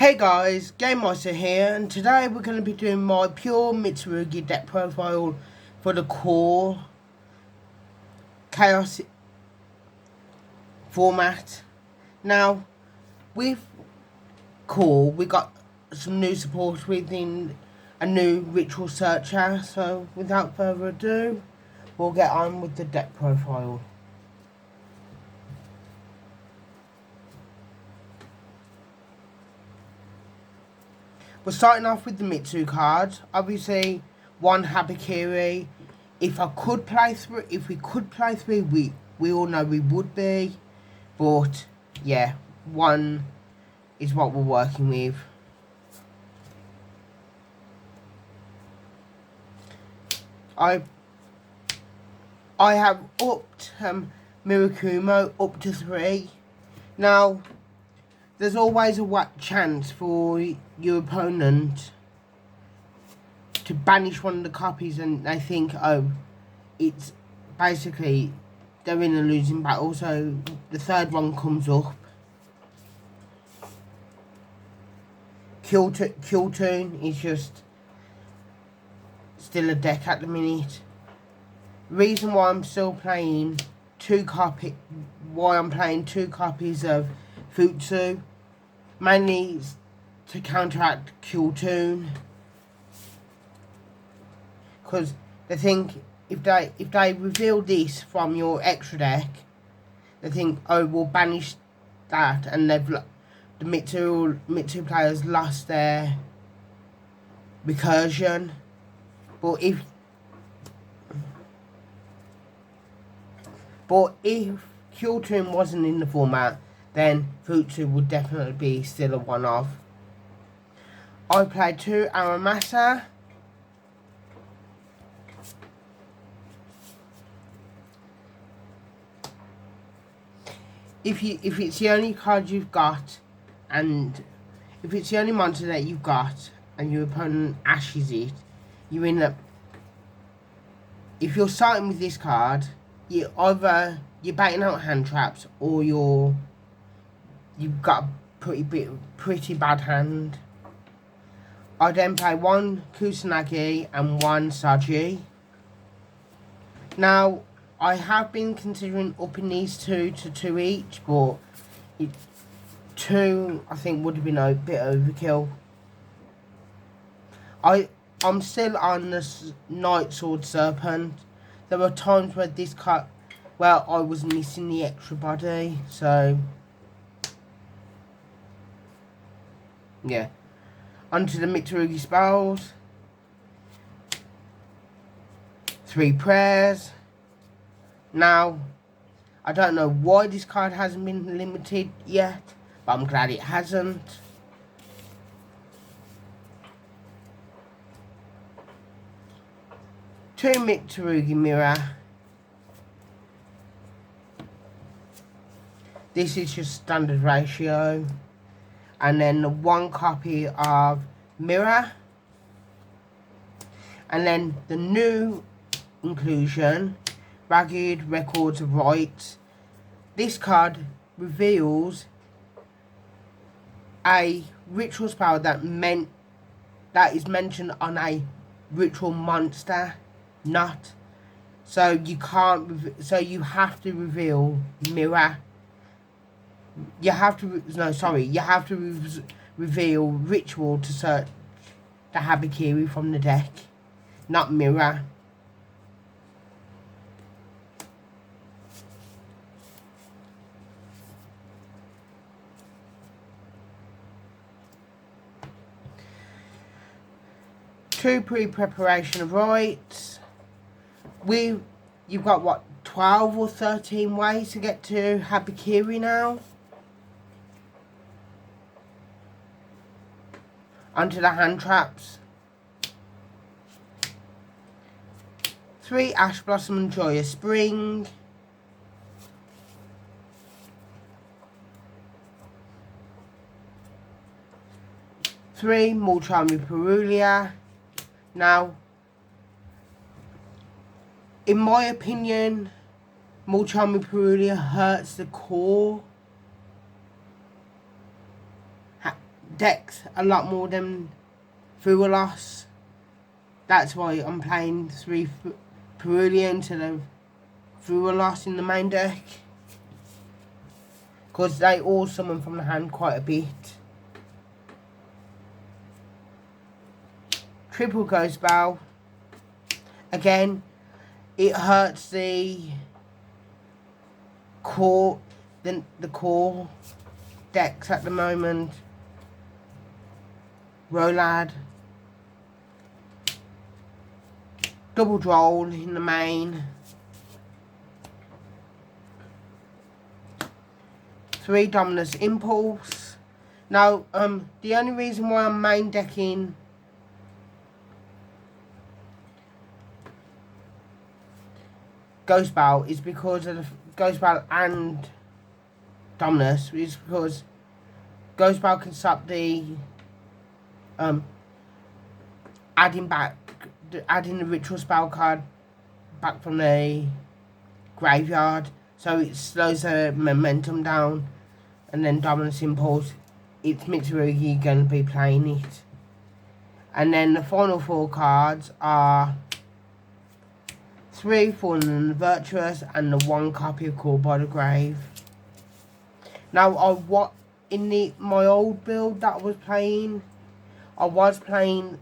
Hey guys, Game Master here, and today we're going to be doing my pure Mitsurugi deck profile for the core chaos format. Now, with core, we got some new support within a new ritual searcher, so without further ado, we'll get on with the deck profile. We're starting off with the Mitsu card. Obviously, one Habakiri. If we could play three, we all know we would be. But yeah, one is what we're working with. I have upped Mirakumo up to 3. Now, there's always a chance for your opponent to banish one of the copies and they think, oh, it's basically they're in a losing battle, so the third one comes up. Kill Tune is just still a deck at the minute. Reason why I'm still playing two copies of Futsu, mainly to counteract Kill Tune, because they think if they reveal this from your extra deck, they think, oh, we'll banish that, and the Mitsu players lost their recursion. But if Kyotun wasn't in the format, then Futsu would definitely be still a one-off. I played 2 Aramasa. If it's the only card you've got, and if it's the only monster that you've got, and your opponent ashes it, you end up. If you're starting with this card, you're baiting out hand traps, or you've got a pretty bad hand. I then play 1 Kusanagi and 1 Saji. Now, I have been considering upping these 2 to 2 each, but 2 I think would have been a bit overkill. I'm still on the Night Sword Serpent. There were times where this card, well, I was missing the extra body, so yeah. Onto the Mitsurugi spells. 3 prayers. Now, I don't know why this card hasn't been limited yet, but I'm glad it hasn't. Two Mitsurugi mirror. This is just standard ratio. And then 1 copy of mirror. And then the new inclusion, Ragged Records of Rights. This card reveals a ritual spell that is mentioned on a ritual monster, not. So you can't. So you have to reveal mirror. You have to reveal ritual to search the Habakiri from the deck, not mirror. Two pre-preparation of rights. You've got what, 12 or 13 ways to get to Habakiri now. Onto the hand traps. 3 Ash Blossom and Joyous Spring. 3 Mulchami Perulia. Now, in my opinion, Mulchami Perulia hurts the core decks a lot more than through a loss. That's why I'm playing 3 Perulia instead of through a loss in the main deck. Because they all summon from the hand quite a bit. Triple Ghost Bow. Again, it hurts the core decks at the moment. Rolad. Double Droll in the main. 3 Dominus Impulse. Now, the only reason why I'm main decking Ghost Bow is because of the Ghost Bow and Dominus, is because Ghost Bow can stop the adding the ritual spell card back from the graveyard, so it slows the momentum down. And then Dominus Impulse, it's Mitsurugi going to be playing it. And then the final 4 cards are 3 Fallen and the Virtuous and the 1 copy of Called by the Grave. Now, my old build that I was playing, I was playing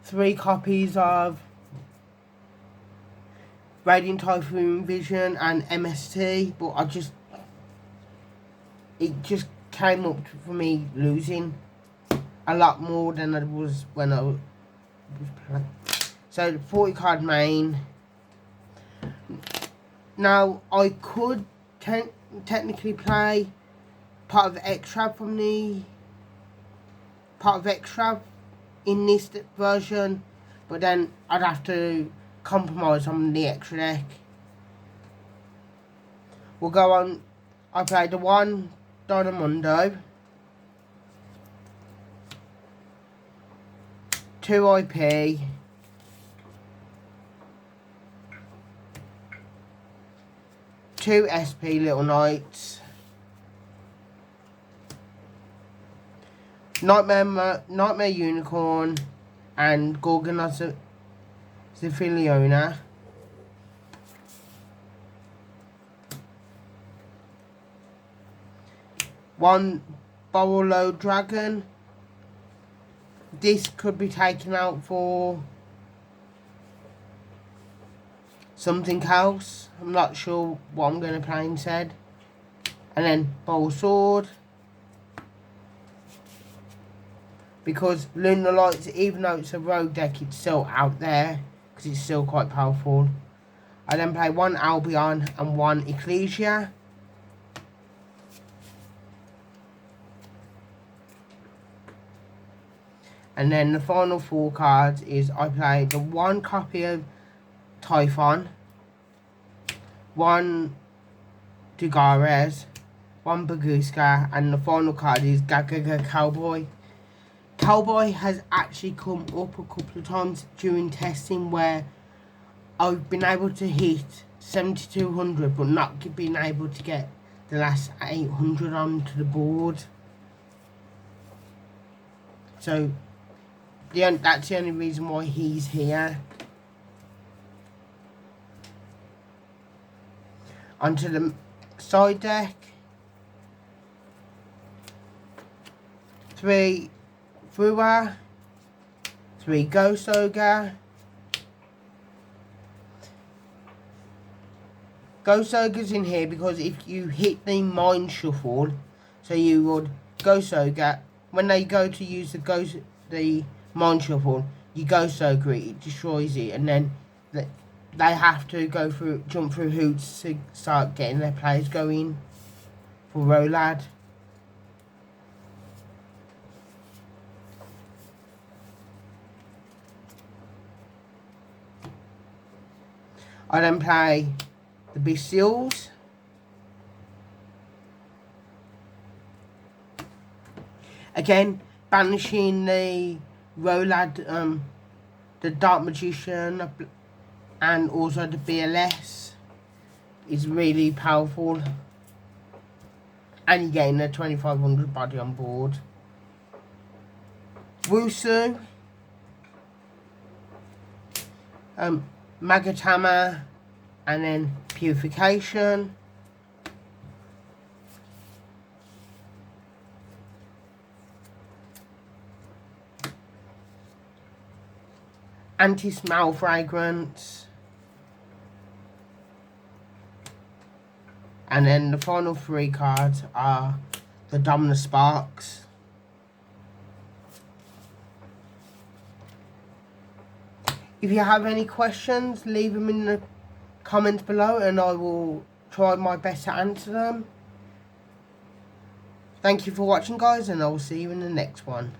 3 copies of Radiant Typhoon Vision and MST, but it just came up for me losing a lot more than it was when I was playing. So the 40 card main. Now I could technically play part of extra in this version, but then I'd have to compromise on the extra deck. We'll go on. I played the 1 Dynamundo, 2 IP, 2 SP Little Knights, Nightmare Unicorn, and Gorgonoth Zephyliona. One Borrowload Dragon. This could be taken out for something else. I'm not sure what I'm going to play instead. And then Bowl Sword. Because Lunar Lights, even though it's a rogue deck, it's still out there. Because it's still quite powerful. I then play 1 Albion and 1 Ecclesia. And then the final 4 cards is I play the 1 copy of Typhon, 1 Dugares, 1 Baguska, and the final card is Gagaga Cowboy. Cowboy has actually come up a couple of times during testing where I've been able to hit 7200 but not been able to get the last 800 onto the board. So that's the only reason why he's here. Onto the side deck. 3 Fua, 3 Ghost Ogre. Ghost Ogre's in here because if you hit the Mind Shuffle, so you would Ghost Ogre, when they go to use the Mind Shuffle, you Ghost Ogre it destroys it, and then they have to jump through hoops to start getting their players going for Rolad. I then play the Bestials. Again, banishing the Rolad, the Dark Magician, and also the BLS is really powerful. And you gain a 2500 body on board. Wusu, Magatama, and then Purification. Anti-Smell Fragrance. And then the final 3 cards are the Dominus Sparks. If you have any questions, leave them in the comments below and I will try my best to answer them. Thank you for watching, guys, and I will see you in the next one.